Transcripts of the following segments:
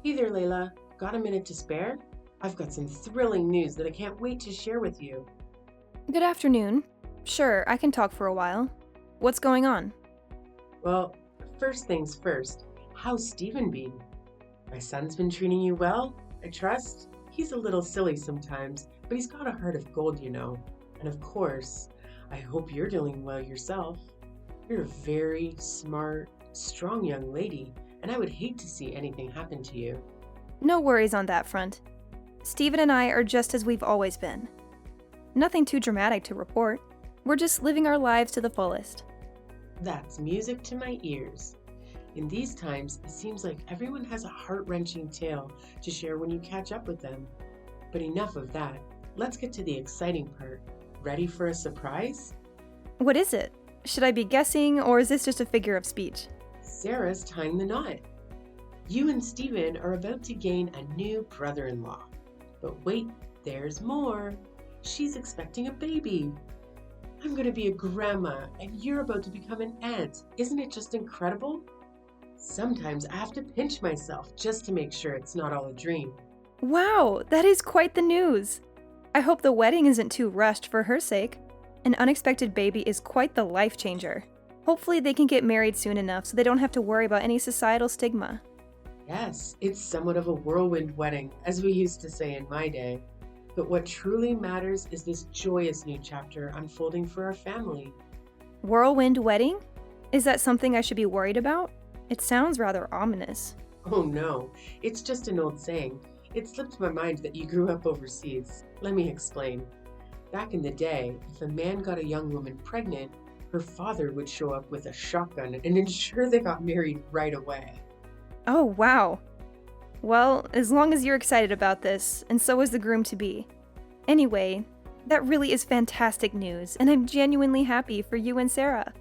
Hey there, Layla. Got a minute to spare? I've got some thrilling news that I can't wait to share with you. Good afternoon. Sure, I can talk for a while. What's going on? Well, first things first, how's Steven been? My son's been treating you well, I trust? He's a little silly sometimes, but he's got a heart of gold. And of course, I hope you're doing well yourself. You're a very smart, strong young lady, and I would hate to see anything happen to you. No worries on that front. Steven and I are just as we've always been. Nothing too dramatic to report. We're just living our lives to the fullest. That's music to my ears. In these times, it seems like everyone has a heart-wrenching tale to share when you catch up with them. But enough of that. Let's get to the exciting part. Ready for a surprise? What is it? Should I be guessing, or is this just a figure of speech? Sarah's tying the knot. You and Stephen are about to gain a new brother-in-law. But wait, there's more. She's expecting a baby. I'm going to be a grandma, and you're about to become an aunt. Isn't it just incredible? Sometimes I have to pinch myself just to make sure it's not all a dream. Wow, that is quite the news! I hope the wedding isn't too rushed for her sake. An unexpected baby is quite the life changer. Hopefully, they can get married soon enough so they don't have to worry about any societal stigma. Yes, it's somewhat of a whirlwind wedding, as we used to say in my day. But what truly matters is this joyous new chapter unfolding for our family. Whirlwind wedding? Is that something I should be worried about? It sounds rather ominous. Oh no, it's just an old saying. It slipped my mind that you grew up overseas. Let me explain. Back in the day, if a man got a young woman pregnant, her father would show up with a shotgun and ensure they got married right away. Oh, wow. Well, as long as you're excited about this, and so is the groom to be. Anyway, that really is fantastic news, and I'm genuinely happy for you and Sarah.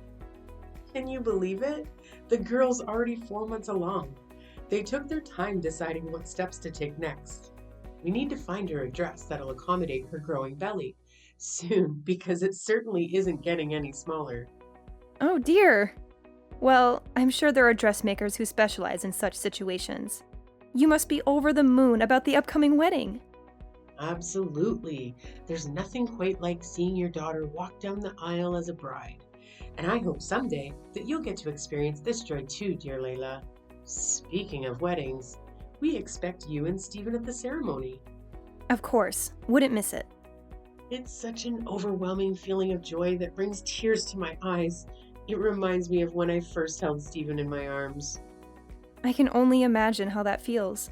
Can you believe it? The girl's already 4 months along. They took their time deciding what steps to take next. We need to find her a dress that'll accommodate her growing belly soon because it certainly isn't getting any smaller. Oh dear. Well, I'm sure there are dressmakers who specialize in such situations. You must be over the moon about the upcoming wedding. Absolutely. There's nothing quite like seeing your daughter walk down the aisle as a bride. And I hope someday that you'll get to experience this joy too, dear Layla. Speaking of weddings, we expect you and Stephen at the ceremony. Of course, wouldn't miss it. It's such an overwhelming feeling of joy that brings tears to my eyes. It reminds me of when I first held Stephen in my arms. I can only imagine how that feels.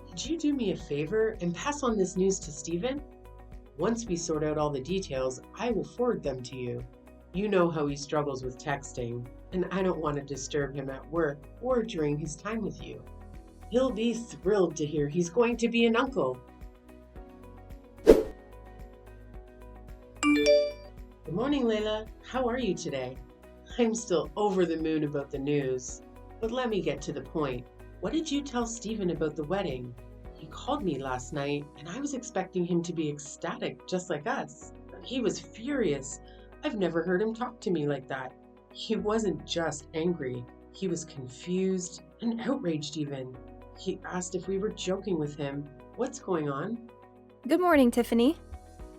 Could you do me a favor and pass on this news to Stephen? Once we sort out all the details, I will forward them to you. You know how he struggles with texting, and I don't want to disturb him at work or during his time with you. He'll be thrilled to hear he's going to be an uncle. Good morning, Layla. How are you today? I'm still over the moon about the news. But let me get to the point. What did you tell Stephen about the wedding? He called me last night, and I was expecting him to be ecstatic, just like us. But he was furious. I've never heard him talk to me like that. He wasn't just angry. He was confused and outraged even. He asked if we were joking with him. What's going on? Good morning, Tiffany.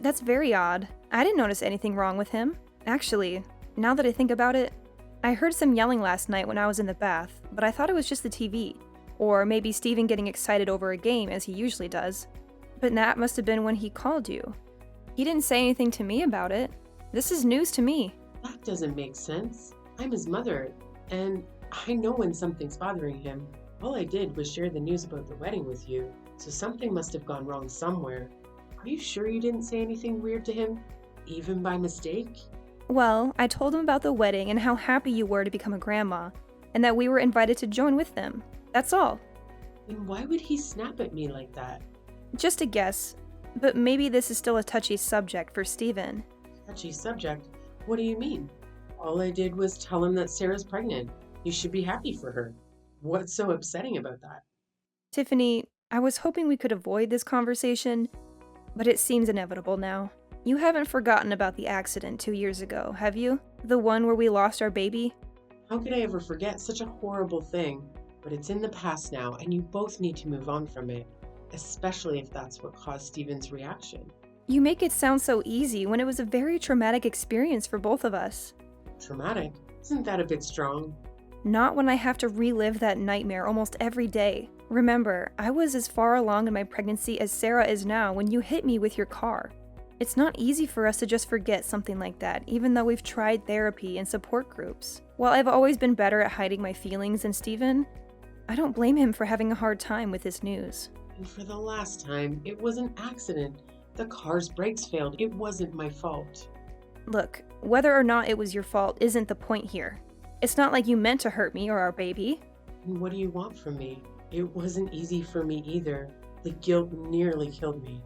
That's very odd. I didn't notice anything wrong with him. Actually, now that I think about it, I heard some yelling last night when I was in the bath, but I thought it was just the TV. Or maybe Steven getting excited over a game as he usually does. But that must have been when he called you. He didn't say anything to me about it. This is news to me. That doesn't make sense. I'm his mother, and I know when something's bothering him. All I did was share the news about the wedding with you, so something must have gone wrong somewhere. Are you sure you didn't say anything weird to him? Even by mistake? Well, I told him about the wedding and how happy you were to become a grandma, and that we were invited to join with them. That's all. Then why would he snap at me like that? Just a guess, but maybe this is still a touchy subject for Steven. Touchy subject? What do you mean? All I did was tell him that Sarah's pregnant. You should be happy for her. What's so upsetting about that? Tiffany, I was hoping we could avoid this conversation, but it seems inevitable now. You haven't forgotten about the accident 2 years ago, have you? The one where we lost our baby? How could I ever forget such a horrible thing? But it's in the past now, and you both need to move on from it, especially if that's what caused Steven's reaction. You make it sound so easy when it was a very traumatic experience for both of us. Traumatic? Isn't that a bit strong? Not when I have to relive that nightmare almost every day. Remember, I was as far along in my pregnancy as Sarah is now when you hit me with your car. It's not easy for us to just forget something like that, even though we've tried therapy and support groups. While I've always been better at hiding my feelings than Steven, I don't blame him for having a hard time with this news. And for the last time, it was an accident. The car's brakes failed. It wasn't my fault. Look, whether or not it was your fault isn't the point here. It's not like you meant to hurt me or our baby. And what do you want from me? It wasn't easy for me either. The guilt nearly killed me.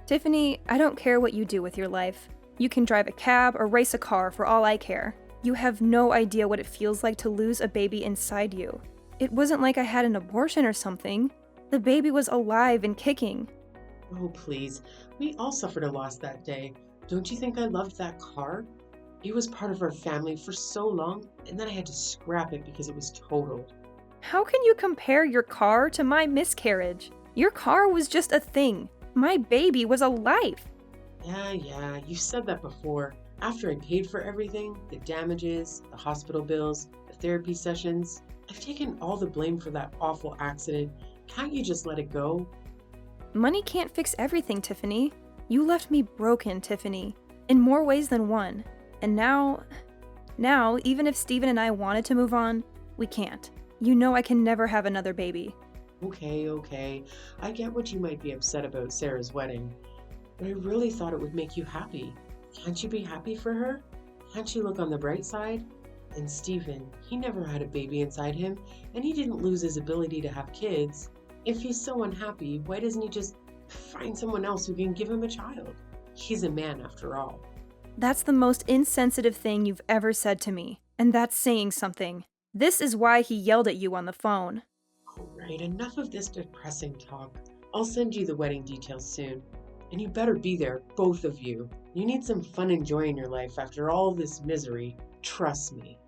Tiffany, I don't care what you do with your life. You can drive a cab or race a car for all I care. You have no idea what it feels like to lose a baby inside you. It wasn't like I had an abortion or something. The baby was alive and kicking. Oh, please. We all suffered a loss that day. Don't you think I loved that car? It was part of our family for so long, and then I had to scrap it because it was totaled. How can you compare your car to my miscarriage? Your car was just a thing. My baby was alive. Yeah, you said that before. After I paid for everything, the damages, the hospital bills, the therapy sessions, I've taken all the blame for that awful accident. Can't you just let it go? Money can't fix everything, Tiffany. You left me broken, Tiffany, in more ways than one. And now, even if Steven and I wanted to move on, we can't. You know I can never have another baby. Okay. I get what you might be upset about Sarah's wedding, but I really thought it would make you happy. Can't you be happy for her? Can't you look on the bright side? And Steven, he never had a baby inside him, and he didn't lose his ability to have kids. If he's so unhappy, why doesn't he just find someone else who can give him a child? He's a man after all. That's the most insensitive thing you've ever said to me, and that's saying something. This is why he yelled at you on the phone. All right, enough of this depressing talk. I'll send you the wedding details soon. And you better be there, both of you. You need some fun and joy in your life after all this misery. Trust me.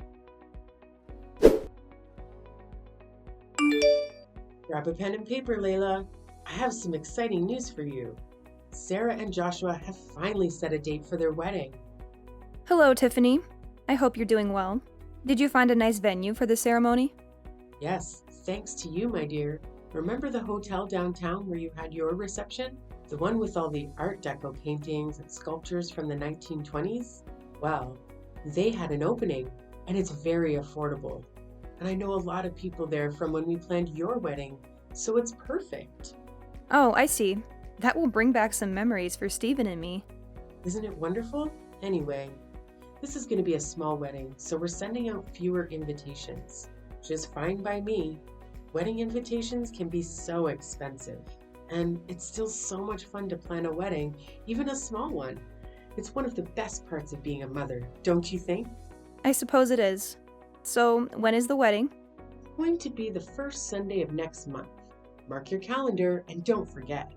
Grab a pen and paper, Layla. I have some exciting news for you. Sarah and Joshua have finally set a date for their wedding. Hello, Tiffany. I hope you're doing well. Did you find a nice venue for the ceremony? Yes, thanks to you, my dear. Remember the hotel downtown where you had your reception? The one with all the Art Deco paintings and sculptures from the 1920s? Well, they had an opening, and it's very affordable. And I know a lot of people there from when we planned your wedding, so it's perfect. Oh, I see. That will bring back some memories for Steven and me. Isn't it wonderful? Anyway, this is going to be a small wedding, so we're sending out fewer invitations. Which is fine by me. Wedding invitations can be so expensive. And it's still so much fun to plan a wedding, even a small one. It's one of the best parts of being a mother, don't you think? I suppose it is. So, when is the wedding? It's going to be the first Sunday of next month. Mark your calendar and don't forget.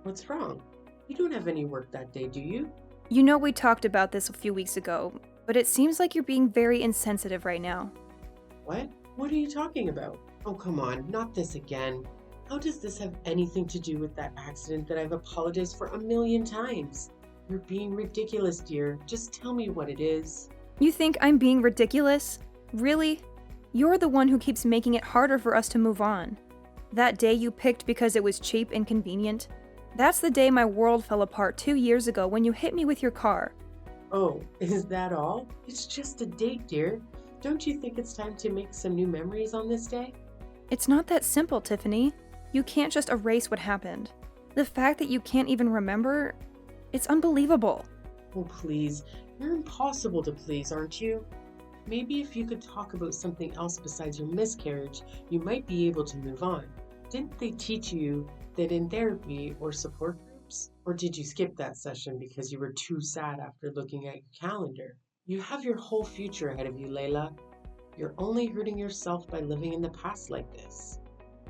What's wrong? You don't have any work that day, do you? You know we talked about this a few weeks ago, but it seems like you're being very insensitive right now. What? What are you talking about? Oh, come on, not this again. How does this have anything to do with that accident that I've apologized for 1,000,000 times? You're being ridiculous, dear. Just tell me what it is. You think I'm being ridiculous? Really? You're the one who keeps making it harder for us to move on. That day you picked because it was cheap and convenient? That's the day my world fell apart 2 years ago when you hit me with your car. Oh, is that all? It's just a date, dear. Don't you think it's time to make some new memories on this day? It's not that simple, Tiffany. You can't just erase what happened. The fact that you can't even remember, it's unbelievable. Oh, please. You're impossible to please, aren't you? Maybe if you could talk about something else besides your miscarriage, you might be able to move on. Didn't they teach you that in therapy or support groups? Or did you skip that session because you were too sad after looking at your calendar? You have your whole future ahead of you, Layla. You're only hurting yourself by living in the past like this.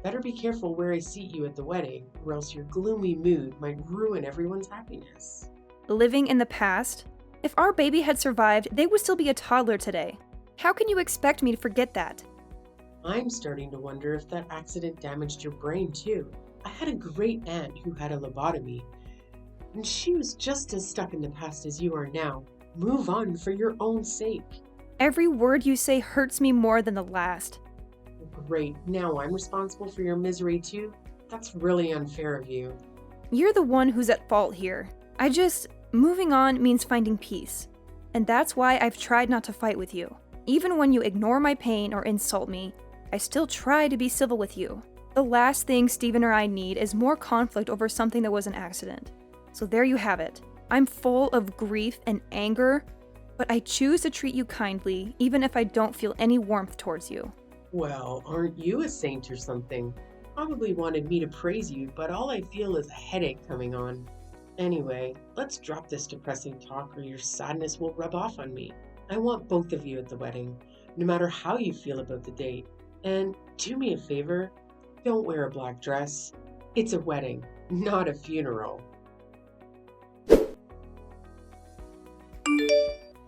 Better be careful where I seat you at the wedding, or else your gloomy mood might ruin everyone's happiness. Living in the past? If our baby had survived, they would still be a toddler today. How can you expect me to forget that? I'm starting to wonder if that accident damaged your brain too. I had a great aunt who had a lobotomy, and she was just as stuck in the past as you are now. Move on for your own sake. Every word you say hurts me more than the last. Great, now I'm responsible for your misery too? That's really unfair of you. You're the one who's at fault here. Moving on means finding peace. And that's why I've tried not to fight with you. Even when you ignore my pain or insult me, I still try to be civil with you. The last thing Steven or I need is more conflict over something that was an accident. So there you have it. I'm full of grief and anger, but I choose to treat you kindly, even if I don't feel any warmth towards you. Well, aren't you a saint or something? Probably wanted me to praise you, but all I feel is a headache coming on. Anyway, let's drop this depressing talk or your sadness will rub off on me. I want both of you at the wedding, no matter how you feel about the date. And do me a favor, don't wear a black dress. It's a wedding, not a funeral.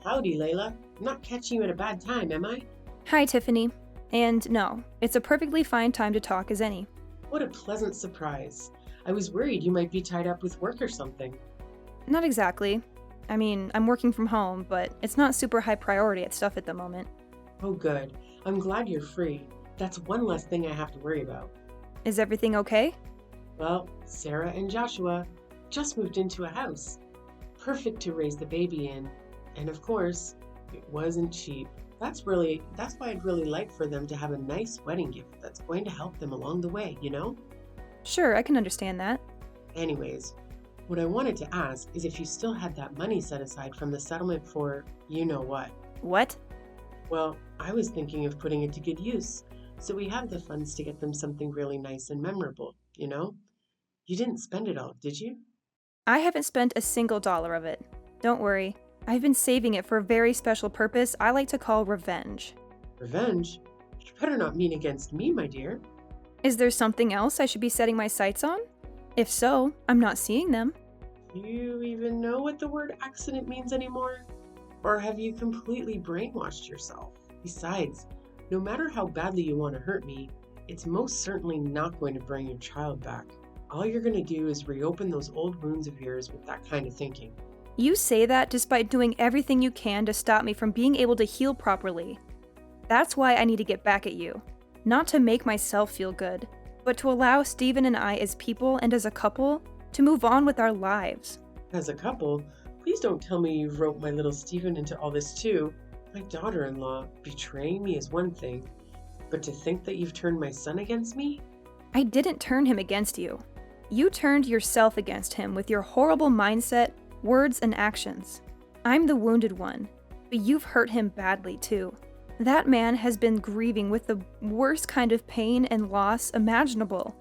Howdy, Layla. I'm not catching you at a bad time, am I? Hi, Tiffany. And no, it's a perfectly fine time to talk as any. What a pleasant surprise. I was worried you might be tied up with work or something. Not exactly. I mean, I'm working from home, but it's not super high priority at stuff at the moment. Oh, good. I'm glad you're free. That's one less thing I have to worry about. Is everything okay? Well, Sarah and Joshua just moved into a house. Perfect to raise the baby in. And of course, it wasn't cheap. That's why I'd really like for them to have a nice wedding gift that's going to help them along the way, you know? Sure, I can understand that. Anyways, what I wanted to ask is if you still had that money set aside from the settlement for you know what. What? Well, I was thinking of putting it to good use, so we have the funds to get them something really nice and memorable, you know? You didn't spend it all, did you? I haven't spent a single dollar of it. Don't worry. I've been saving it for a very special purpose I like to call revenge. Revenge? You better not mean against me, my dear. Is there something else I should be setting my sights on? If so, I'm not seeing them. Do you even know what the word accident means anymore? Or have you completely brainwashed yourself? Besides, no matter how badly you want to hurt me, it's most certainly not going to bring your child back. All you're going to do is reopen those old wounds of yours with that kind of thinking. You say that despite doing everything you can to stop me from being able to heal properly. That's why I need to get back at you. Not to make myself feel good, but to allow Steven and I as people and as a couple to move on with our lives. As a couple, please don't tell me you roped my little Steven into all this too. My daughter-in-law betraying me is one thing, but to think that you've turned my son against me? I didn't turn him against you. You turned yourself against him with your horrible mindset, words, and actions. I'm the wounded one, but you've hurt him badly too. That man has been grieving with the worst kind of pain and loss imaginable.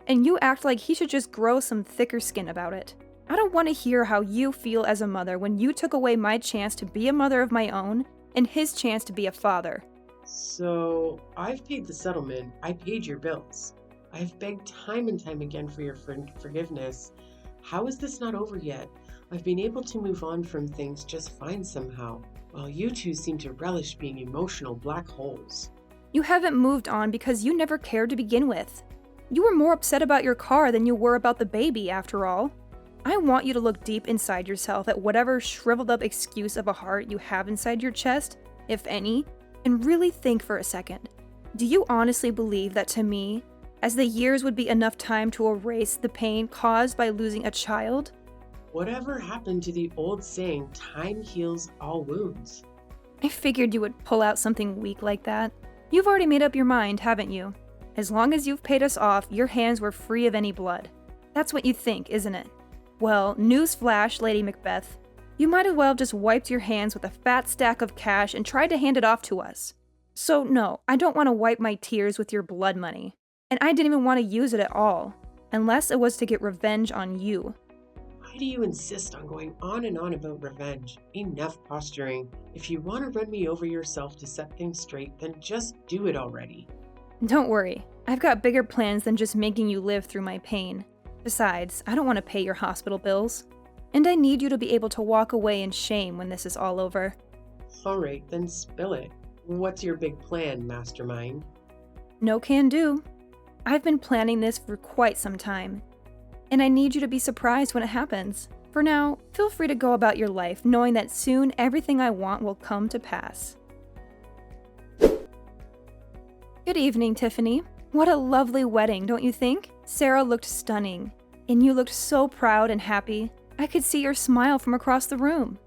And you act like he should just grow some thicker skin about it. I don't want to hear how you feel as a mother when you took away my chance to be a mother of my own and his chance to be a father. So, I've paid the settlement. I paid your bills. I've begged time and time again for your forgiveness. How is this not over yet? I've been able to move on from things just fine somehow, while you two seem to relish being emotional black holes. You haven't moved on because you never cared to begin with. You were more upset about your car than you were about the baby, after all. I want you to look deep inside yourself at whatever shriveled up excuse of a heart you have inside your chest, if any, and really think for a second. Do you honestly believe that to me, as the years would be enough time to erase the pain caused by losing a child? Whatever happened to the old saying, time heals all wounds? I figured you would pull out something weak like that. You've already made up your mind, haven't you? As long as you've paid us off, your hands were free of any blood. That's what you think, isn't it? Well, newsflash, Lady Macbeth. You might as well have just wiped your hands with a fat stack of cash and tried to hand it off to us. So no, I don't want to wipe my tears with your blood money. And I didn't even want to use it at all, unless it was to get revenge on you. Why do you insist on going on and on about revenge? Enough posturing. If you want to run me over yourself to set things straight, then just do it already. Don't worry, I've got bigger plans than just making you live through my pain. Besides, I don't want to pay your hospital bills. And I need you to be able to walk away in shame when this is all over. Alright, then spill it. What's your big plan, mastermind? No can do. I've been planning this for quite some time, and I need you to be surprised when it happens. For now, feel free to go about your life knowing that soon everything I want will come to pass. Good evening, Tiffany. What a lovely wedding, don't you think? Sarah looked stunning, and you looked so proud and happy. I could see your smile from across the room.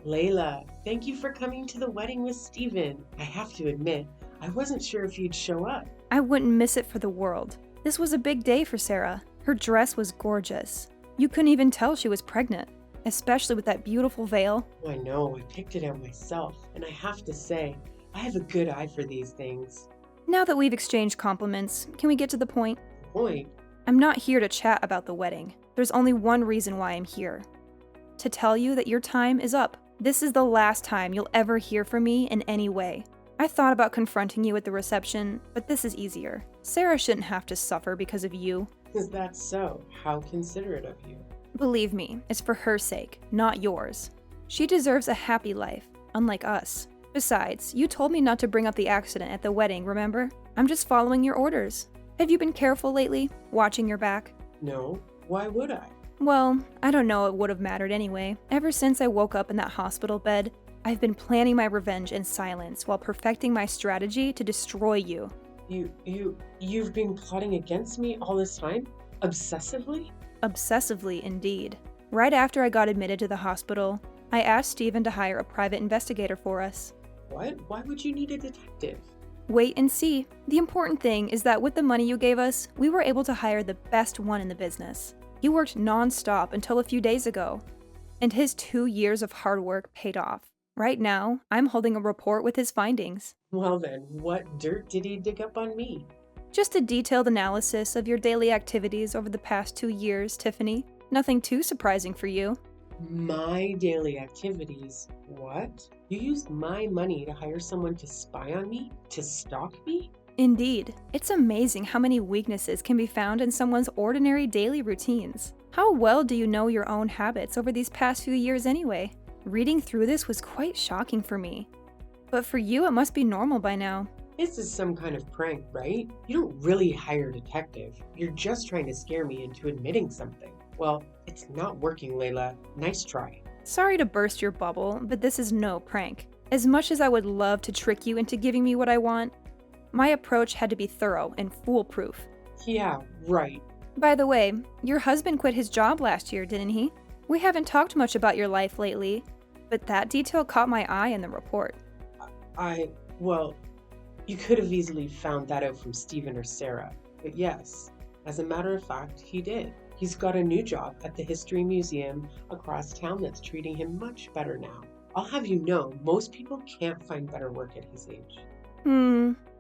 Layla, thank you for coming to the wedding with Steven. I have to admit, I wasn't sure if you'd show up. I wouldn't miss it for the world. This was a big day for Sarah. Her dress was gorgeous. You couldn't even tell she was pregnant, especially with that beautiful veil. Oh, I know, I picked it out myself, and I have to say, I have a good eye for these things. Now that we've exchanged compliments, can we get to the point? Point? I'm not here to chat about the wedding. There's only one reason why I'm here. To tell you that your time is up. This is the last time you'll ever hear from me in any way. I thought about confronting you at the reception, but this is easier. Sarah shouldn't have to suffer because of you. Is that so? How considerate of you. Believe me, it's for her sake, not yours. She deserves a happy life, unlike us. Besides, you told me not to bring up the accident at the wedding, remember? I'm just following your orders. Have you been careful lately, watching your back? No, why would I? Well, I don't know it would have mattered anyway. Ever since I woke up in that hospital bed, I've been planning my revenge in silence while perfecting my strategy to destroy you. You've been plotting against me all this time? Obsessively? Obsessively, indeed. Right after I got admitted to the hospital, I asked Steven to hire a private investigator for us. What? Why would you need a detective? Wait and see. The important thing is that with the money you gave us, we were able to hire the best one in the business. He worked non-stop until a few days ago, and his 2 years of hard work paid off. Right now, I'm holding a report with his findings. Well then, what dirt did he dig up on me? Just a detailed analysis of your daily activities over the past 2 years, Tiffany. Nothing too surprising for you. My daily activities? What? You used my money to hire someone to spy on me? To stalk me? Indeed. It's amazing how many weaknesses can be found in someone's ordinary daily routines. How well do you know your own habits over these past few years anyway? Reading through this was quite shocking for me. But for you, it must be normal by now. This is some kind of prank, right? You don't really hire a detective. You're just trying to scare me into admitting something. Well, it's not working, Layla. Nice try. Sorry to burst your bubble, but this is no prank. As much as I would love to trick you into giving me what I want, my approach had to be thorough and foolproof. Yeah, right. By the way, your husband quit his job last year, didn't he? We haven't talked much about your life lately, but that detail caught my eye in the report. Well, you could have easily found that out from Steven or Sarah. But yes, as a matter of fact, he did. He's got a new job at the History Museum across town that's treating him much better now. I'll have you know, most people can't find better work at his age.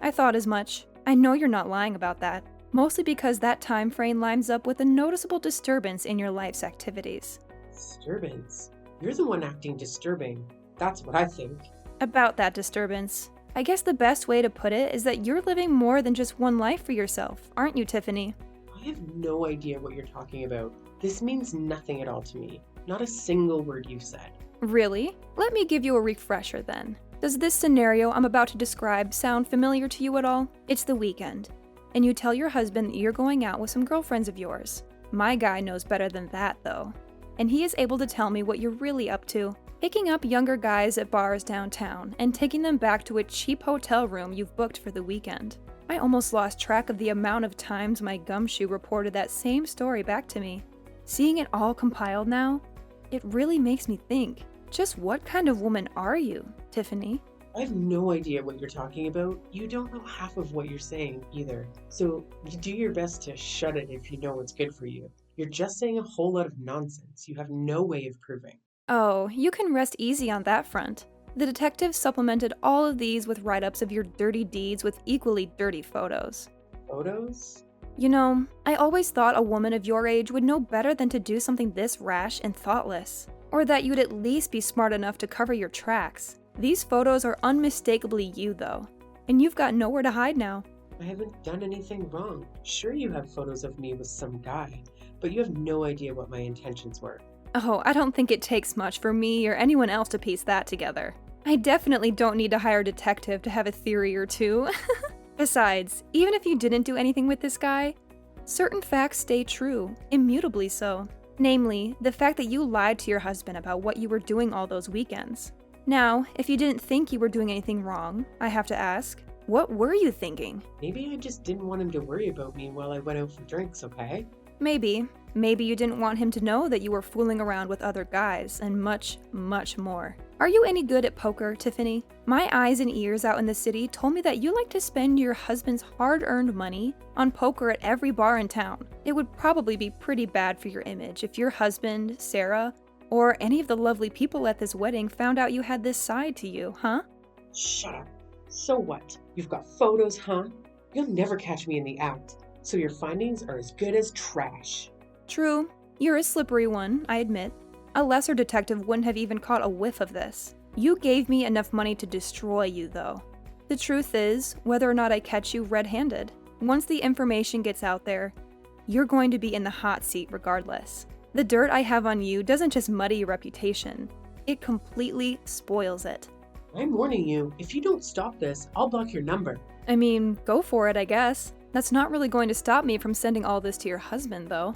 I thought as much. I know you're not lying about that. Mostly because that time frame lines up with a noticeable disturbance in your life's activities. Disturbance? You're the one acting disturbing. That's what I think. About that disturbance, I guess the best way to put it is that you're living more than just one life for yourself, aren't you, Tiffany? I have no idea what you're talking about. This means nothing at all to me. Not a single word you've said. Really? Let me give you a refresher then. Does this scenario I'm about to describe sound familiar to you at all? It's the weekend, and you tell your husband that you're going out with some girlfriends of yours. My guy knows better than that, though, and he is able to tell me what you're really up to. Picking up younger guys at bars downtown and taking them back to a cheap hotel room you've booked for the weekend. I almost lost track of the amount of times my gumshoe reported that same story back to me. Seeing it all compiled now, it really makes me think, just what kind of woman are you, Tiffany? I have no idea what you're talking about. You don't know half of what you're saying either. So you do your best to shut it if you know what's good for you. You're just saying a whole lot of nonsense you have no way of proving. Oh, you can rest easy on that front. The detective supplemented all of these with write-ups of your dirty deeds with equally dirty photos. Photos? You know, I always thought a woman of your age would know better than to do something this rash and thoughtless. Or that you'd at least be smart enough to cover your tracks. These photos are unmistakably you, though, and you've got nowhere to hide now. I haven't done anything wrong. Sure, you have photos of me with some guy, but you have no idea what my intentions were. Oh, I don't think it takes much for me or anyone else to piece that together. I definitely don't need to hire a detective to have a theory or two. Besides, even if you didn't do anything with this guy, certain facts stay true, immutably so. Namely, the fact that you lied to your husband about what you were doing all those weekends. Now, if you didn't think you were doing anything wrong, I have to ask, what were you thinking? Maybe I just didn't want him to worry about me while I went out for drinks, okay? Maybe. Maybe you didn't want him to know that you were fooling around with other guys, and much, much more. Are you any good at poker, Tiffany? My eyes and ears out in the city told me that you like to spend your husband's hard-earned money on poker at every bar in town. It would probably be pretty bad for your image if your husband, Sarah, or any of the lovely people at this wedding found out you had this side to you, huh? Shut up. So what? You've got photos, huh? You'll never catch me in the act, so your findings are as good as trash. True. You're a slippery one, I admit. A lesser detective wouldn't have even caught a whiff of this. You gave me enough money to destroy you, though. The truth is, whether or not I catch you red-handed, once the information gets out there, you're going to be in the hot seat regardless. The dirt I have on you doesn't just muddy your reputation, it completely spoils it. I'm warning you, if you don't stop this, I'll block your number. I mean, go for it, I guess. That's not really going to stop me from sending all this to your husband, though.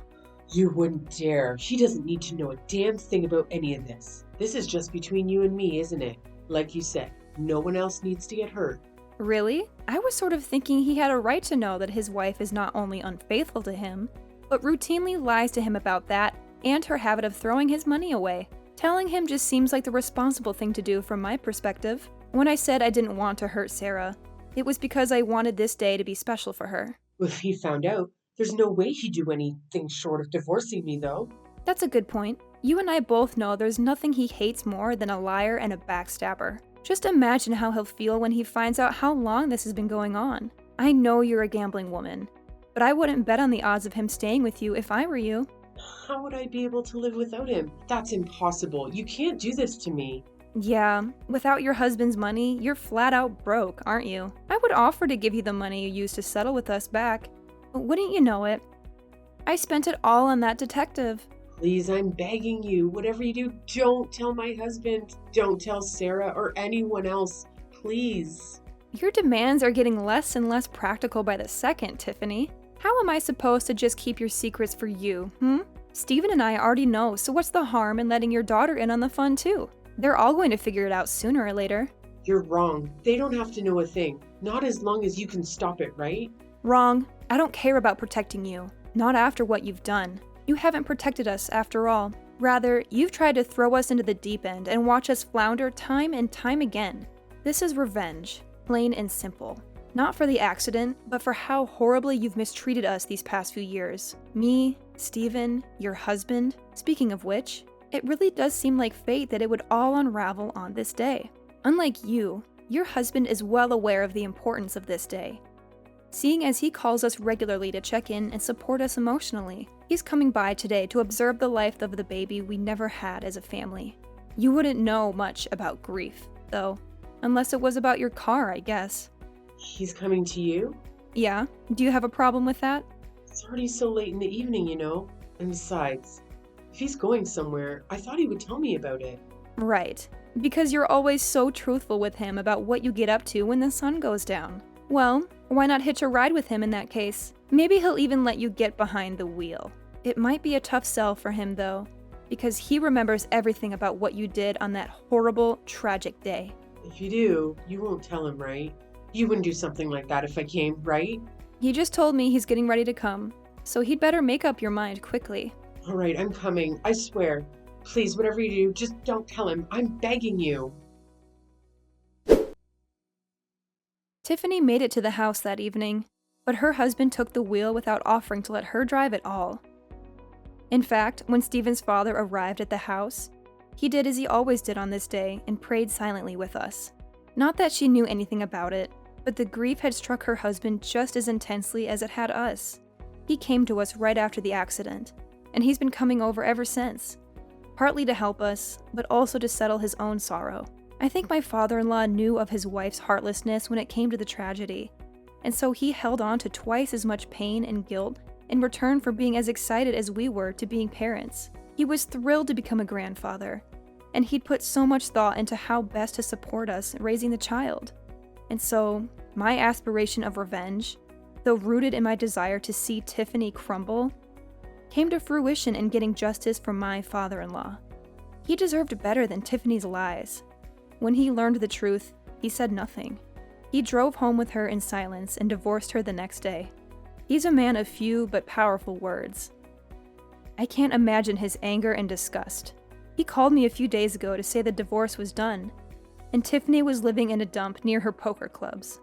You wouldn't dare. He doesn't need to know a damn thing about any of this. This is just between you and me, isn't it? Like you said, no one else needs to get hurt. Really? I was sort of thinking he had a right to know that his wife is not only unfaithful to him, but routinely lies to him about that and her habit of throwing his money away. Telling him just seems like the responsible thing to do from my perspective. When I said I didn't want to hurt Sarah, it was because I wanted this day to be special for her. Well, if he found out, there's no way he'd do anything short of divorcing me, though. That's a good point. You and I both know there's nothing he hates more than a liar and a backstabber. Just imagine how he'll feel when he finds out how long this has been going on. I know you're a gambling woman, but I wouldn't bet on the odds of him staying with you if I were you. How would I be able to live without him? That's impossible. You can't do this to me. Yeah, without your husband's money, you're flat out broke, aren't you? I would offer to give you the money you used to settle with us back. But wouldn't you know it? I spent it all on that detective. Please, I'm begging you. Whatever you do, don't tell my husband. Don't tell Sarah or anyone else. Please. Your demands are getting less and less practical by the second, Tiffany. How am I supposed to just keep your secrets for you, Stephen and I already know, so what's the harm in letting your daughter in on the fun too? They're all going to figure it out sooner or later. You're wrong. They don't have to know a thing. Not as long as you can stop it, right? Wrong. I don't care about protecting you. Not after what you've done. You haven't protected us after all. Rather, you've tried to throw us into the deep end and watch us flounder time and time again. This is revenge, plain and simple. Not for the accident, but for how horribly you've mistreated us these past few years. Me, Stephen, your husband. Speaking of which, it really does seem like fate that it would all unravel on this day. Unlike you, your husband is well aware of the importance of this day. Seeing as he calls us regularly to check in and support us emotionally, he's coming by today to observe the life of the baby we never had as a family. You wouldn't know much about grief, though, unless it was about your car, I guess. He's coming to you? Yeah? Do you have a problem with that? It's already so late in the evening, you know. And besides, if he's going somewhere, I thought he would tell me about it. Right. Because you're always so truthful with him about what you get up to when the sun goes down. Well, why not hitch a ride with him in that case? Maybe he'll even let you get behind the wheel. It might be a tough sell for him, though, because he remembers everything about what you did on that horrible, tragic day. If you do, you won't tell him, right? You wouldn't do something like that if I came, right? He just told me he's getting ready to come, so he'd better make up your mind quickly. All right, I'm coming. I swear. Please, whatever you do, just don't tell him. I'm begging you. Tiffany made it to the house that evening, but her husband took the wheel without offering to let her drive at all. In fact, when Stephen's father arrived at the house, he did as he always did on this day and prayed silently with us. Not that she knew anything about it, but the grief had struck her husband just as intensely as it had us. He came to us right after the accident, and he's been coming over ever since, partly to help us, but also to settle his own sorrow. I think my father-in-law knew of his wife's heartlessness when it came to the tragedy, and so he held on to twice as much pain and guilt in return for being as excited as we were to being parents. He was thrilled to become a grandfather, and he'd put so much thought into how best to support us raising the child. And so, my aspiration of revenge, though rooted in my desire to see Tiffany crumble, came to fruition in getting justice from my father-in-law. He deserved better than Tiffany's lies. When he learned the truth, he said nothing. He drove home with her in silence and divorced her the next day. He's a man of few but powerful words. I can't imagine his anger and disgust. He called me a few days ago to say the divorce was done, and Tiffany was living in a dump near her poker clubs.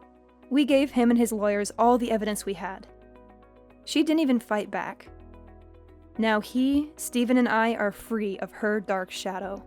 We gave him and his lawyers all the evidence we had. She didn't even fight back. Now he, Stephen, and I are free of her dark shadow.